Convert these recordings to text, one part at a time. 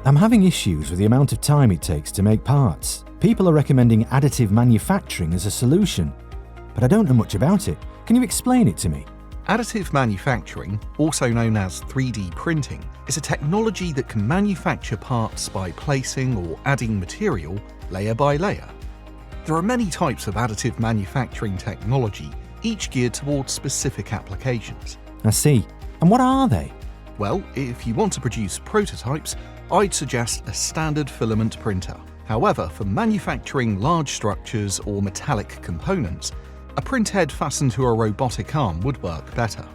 I'm having issues with the amount of time it takes to make parts. People are recommending additive manufacturing as a solution, but I don't know much about it. Can you explain it to me? Additive manufacturing, also known as 3D printing, is a technology that can manufacture parts by placing or adding material layer by layer. There are many types of additive manufacturing technology, each geared towards specific applications. I see. And what are they? Well, if you want to produce prototypes, I'd suggest a standard filament printer. However, for manufacturing large structures or metallic components, a printhead fastened to a robotic arm would work better.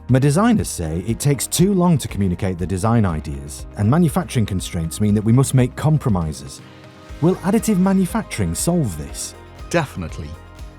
My designers say it takes too long to communicate the design ideas, and manufacturing constraints mean that we must make compromises. Will additive manufacturing solve this? Definitely.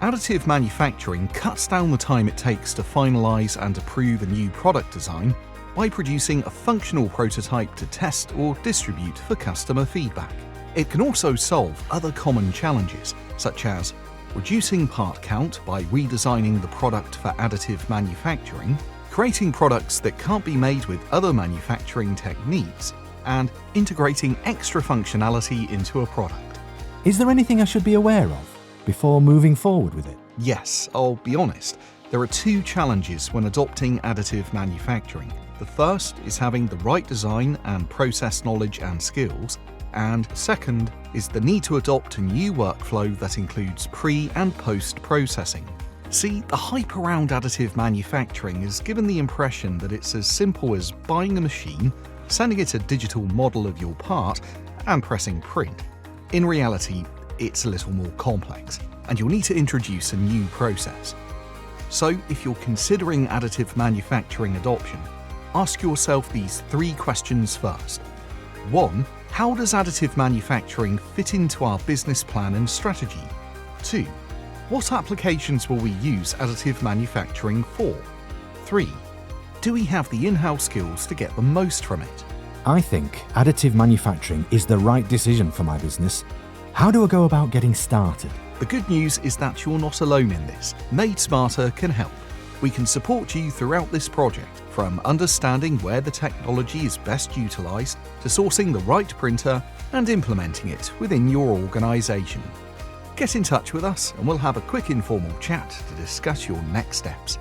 Additive manufacturing cuts down the time it takes to finalize and approve a new product design by producing a functional prototype to test or distribute for customer feedback. It can also solve other common challenges, such as reducing part count by redesigning the product for additive manufacturing, creating products that can't be made with other manufacturing techniques, and integrating extra functionality into a product. Is there anything I should be aware of before moving forward with it? Yes, I'll be honest. There are two challenges when adopting additive manufacturing. The first is having the right design and process knowledge and skills, and second is the need to adopt a new workflow that includes pre- and post-processing. See, the hype around additive manufacturing has given the impression that it's as simple as buying a machine, sending it a digital model of your part, and pressing print. In reality, it's a little more complex, and you'll need to introduce a new process. So, if you're considering additive manufacturing adoption, ask yourself these three questions first. 1. How does additive manufacturing fit into our business plan and strategy? 2. What applications will we use additive manufacturing for? 3. Do we have the in-house skills to get the most from it? I think additive manufacturing is the right decision for my business. How do I go about getting started? The good news is that you're not alone in this. Made Smarter can help. We can support you throughout this project, from understanding where the technology is best utilized to sourcing the right printer and implementing it within your organization. Get in touch with us and we'll have a quick informal chat to discuss your next steps.